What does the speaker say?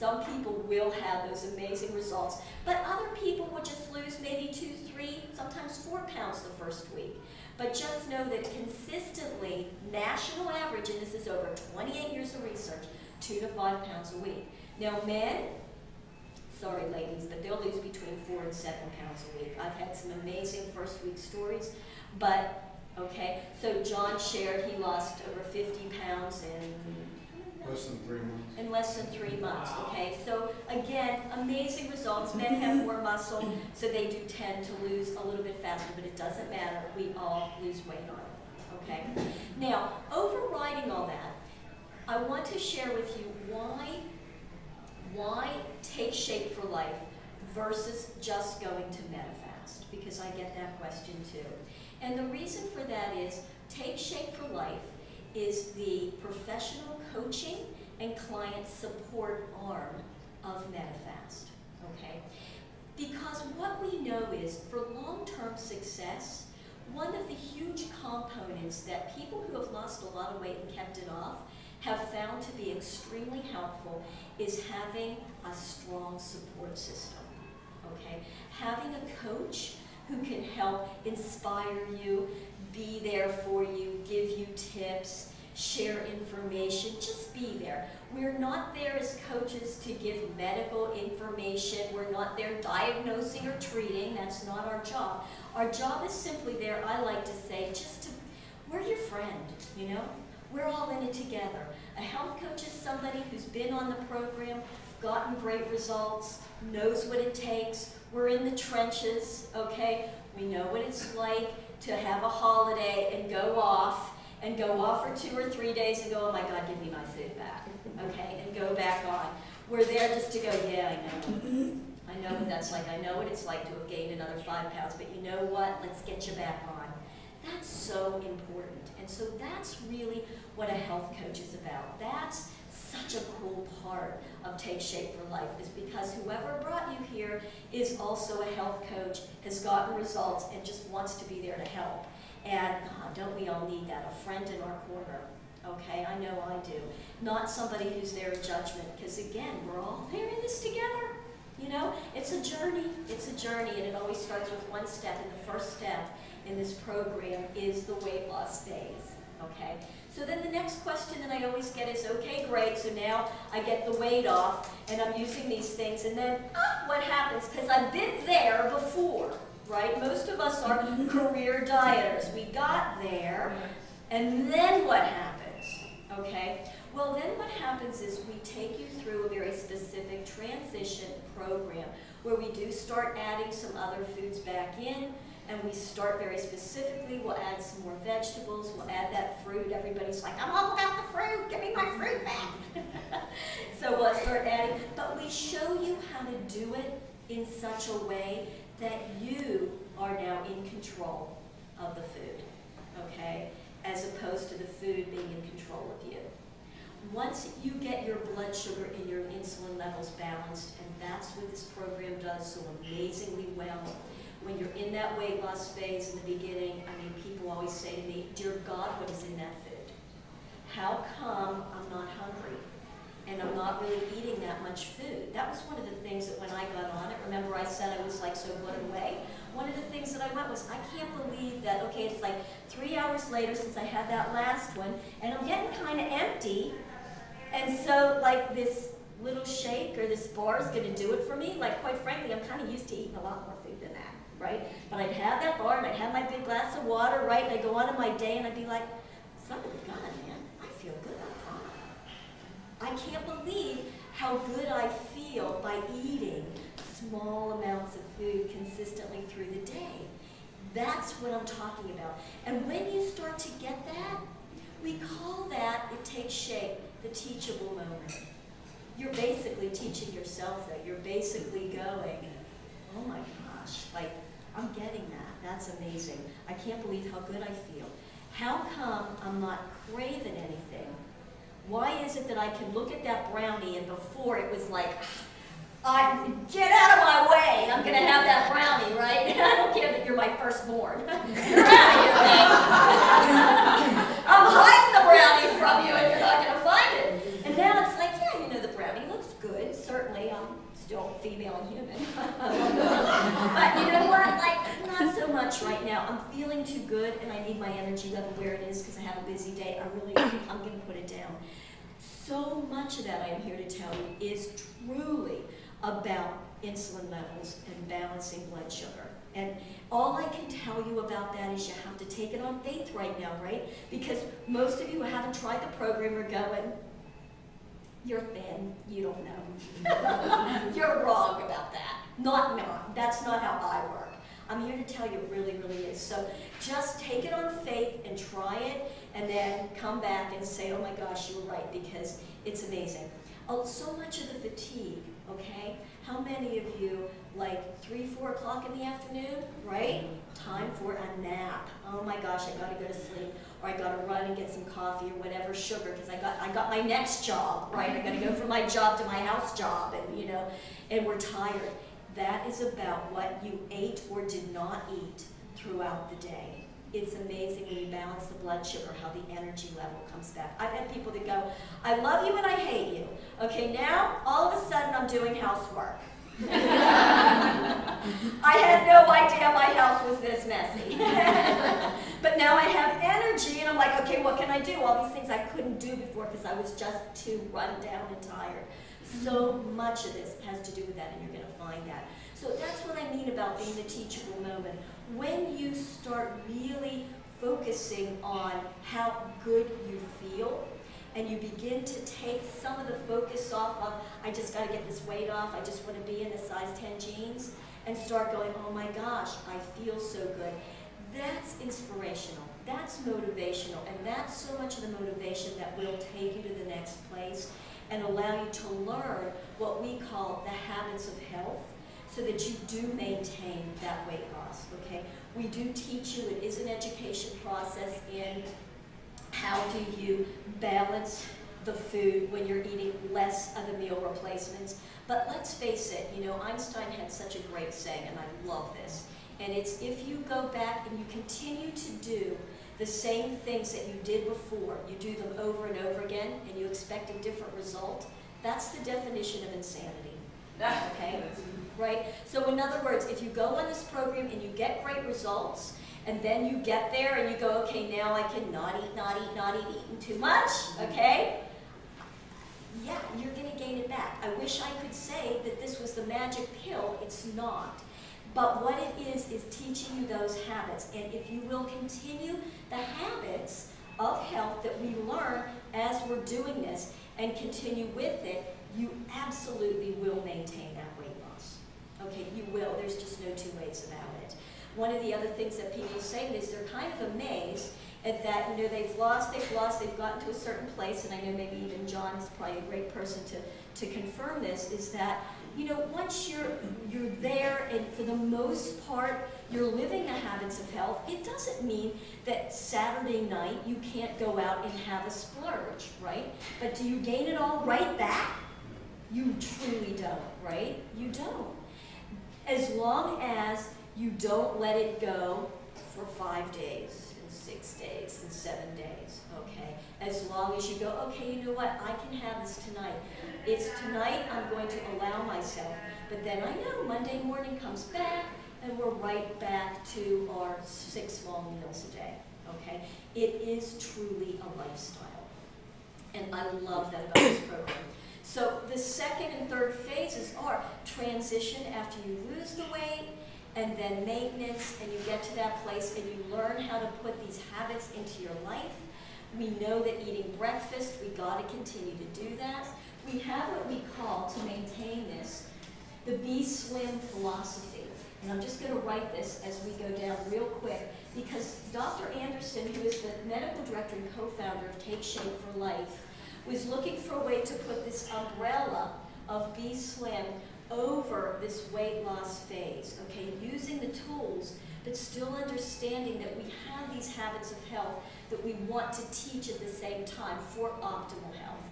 Some people will have those amazing results, but other people will just lose maybe 2, 3, sometimes 4 pounds the first week. But just know that consistently, national average, and this is over 28 years of research, 2 to 5 pounds a week. Now men, sorry ladies, but they'll lose between 4 and 7 pounds a week. I've had some amazing first week stories, but okay, so John shared he lost over 50 pounds in less than 3 months, okay? So again, amazing results. Men have more muscle, so they do tend to lose a little bit faster, but it doesn't matter. We all lose weight on it, okay? Now, overriding all that, I want to share with you why take Shape for Life versus just going to MetaFast, because I get that question too. And the reason for that is Take Shape for Life is the professional coaching and client support arm of MetaFast, okay? Because what we know is for long-term success, one of the huge components that people who have lost a lot of weight and kept it off have found to be extremely helpful is having a strong support system, okay? Having a coach who can help inspire you, be there for you, give you tips, share information, just be there. We're not there as coaches to give medical information. We're not there diagnosing or treating. That's not our job. Our job is simply there, I like to say, just to, we're your friend, you know? We're all in it together. A health coach is somebody who's been on the program, gotten great results, knows what it takes. We're in the trenches, okay? We know what it's like to have a holiday and go off for 2 or 3 days and go, oh my God, give me my food back, okay? And go back on. We're there just to go, yeah, I know what that's like. I know what it's like to have gained another 5 pounds, but you know what? Let's get you back on. That's so important. And so that's really what a health coach is about. That's such a cool part of Take Shape for Life, is because whoever brought you here is also a health coach, has gotten results, and just wants to be there to help. And God, don't we all need that? A friend in our corner. Okay, I know I do. Not somebody who's there in judgment, because again, we're all there in this together. You know, it's a journey. It's a journey, and it always starts with one step, and the first step in this program is the weight loss phase. Okay, so then the next question that I always get is, okay, great, so now I get the weight off, and I'm using these things, and then what happens? Because I've been there before, right? Most of us are career dieters. We got there, and then what happens? Okay, well then what happens is we take you through a very specific transition program where we do start adding some other foods back in, and we start very specifically. We'll add some more vegetables, we'll add that fruit. Everybody's like, I'm all about the fruit, give me my fruit back. So we'll start adding, but we show you how to do it in such a way that you are now in control of the food, okay? As opposed to the food being in control of you. Once you get your blood sugar and your insulin levels balanced, and that's what this program does so amazingly well. When you're in that weight loss phase in the beginning, I mean, people always say to me, dear God, what is in that food? How come I'm not hungry? And I'm not really eating that much food. That was one of the things that when I got on it, remember I said I was like so blown away? One of the things that I went was, I can't believe that, okay, it's like 3 hours later since I had that last one, and I'm getting kind of empty, and so like this little shake or this bar is going to do it for me. Like, quite frankly, I'm kind of used to eating a lot more food than that, right? But I'd have that bar, and I'd have my big glass of water, right, and I'd go on in my day, and I'd be like, son of a gun, man, I feel good. I can't believe how good I feel by eating small amounts of food consistently through the day. That's what I'm talking about. And when you start to get that, we call that, it takes shape, the teachable moment. You're basically teaching yourself that. You're basically going, oh my gosh, like, I'm getting that. That's amazing. I can't believe how good I feel. How come I'm not craving anything? Why is it that I can look at that brownie and before it was like, get out of my way, I'm going to have that brownie, right? I don't care that you're my firstborn. You're out of here, I'm hiding the brownie from you and you're not going to find it. And now it's like, yeah, you know, the brownie looks good. good, certainly. I'm still female and human. But you know what? Like, not so much right now. I'm feeling too good, and I need my energy level where it is because I have a busy day. I'm going to put it down. So much of that I am here to tell you is truly about insulin levels and balancing blood sugar. And all I can tell you about that is you have to take it on faith right now, right? Because most of you who haven't tried the program are going, you're thin, you don't know. You're wrong about that. Not. That's not how I work. I'm here to tell you it really, really is. So just take it on faith and try it, and then come back and say, oh my gosh, you were right, because it's amazing. Oh, so much of the fatigue, okay? How many of you, like 3, 4 o'clock in the afternoon, right? Time for a nap. Oh my gosh, I gotta go to sleep, or I gotta run and get some coffee or whatever, sugar, because I got my next job, right? I gotta go from my job to my house job, and you know, and we're tired. That is about what you ate or did not eat throughout the day. It's amazing when you balance the blood sugar, how the energy level comes back. I've had people that go, I love you and I hate you. Okay, now, all of a sudden, I'm doing housework. I had no idea my house was this messy. But now I have energy, and I'm like, okay, what can I do? All these things I couldn't do before because I was just too run down and tired. So much of this has to do with that, and you're going to find that. So that's what I mean about being the teachable moment. When you start really focusing on how good you feel, and you begin to take some of the focus off of, I just got to get this weight off, I just want to be in the size 10 jeans, and start going, oh my gosh, I feel so good. That's inspirational, that's motivational, and that's so much of the motivation that will take you to the next place and allow you to learn what we call the habits of health, so that you do maintain that weight loss, okay? We do teach you, it is an education process in how do you balance the food when you're eating less of the meal replacements. But let's face it, you know, Einstein had such a great saying, and I love this, and it's if you go back and you continue to do the same things that you did before, you do them over and over again, and you expect a different result, that's the definition of insanity, okay? Right? So in other words, if you go on this program and you get great results, and then you get there and you go, okay, now I can not eat, eating too much, okay? Yeah, you're going to gain it back. I wish I could say that this was the magic pill. It's not. But what it is teaching you those habits. And if you will continue the habits of health that we learn as we're doing this and continue with it, you absolutely will maintain that weight loss. Okay, you will. There's just no two ways about it. One of the other things that people say is they're kind of amazed at that, you know, they've gotten to a certain place, and I know maybe even John's probably a great person to confirm this, is that, you know, once you're there and for the most part you're living the habits of health, it doesn't mean that Saturday night you can't go out and have a splurge, right? But do you gain it all right back? You truly don't, right? You don't. As long as you don't let it go for 5 days and 6 days and 7 days, okay? As long as you go, okay, you know what, I can have this tonight. It's tonight I'm going to allow myself, but then I know Monday morning comes back and we're right back to our 6 small meals a day, okay? It is truly a lifestyle, and I love that about this program. So the second and third phases are transition after you lose the weight, and then maintenance, and you get to that place and you learn how to put these habits into your life. We know that eating breakfast, we got to continue to do that. We have what we call, to maintain this, the Be Slim philosophy. And I'm just going to write this as we go down real quick, because Dr. Anderson, who is the medical director and co-founder of Take Shape for Life, was looking for a way to put this umbrella of Be Slim over this weight loss phase, okay, using the tools, but still understanding that we have these habits of health that we want to teach at the same time for optimal health.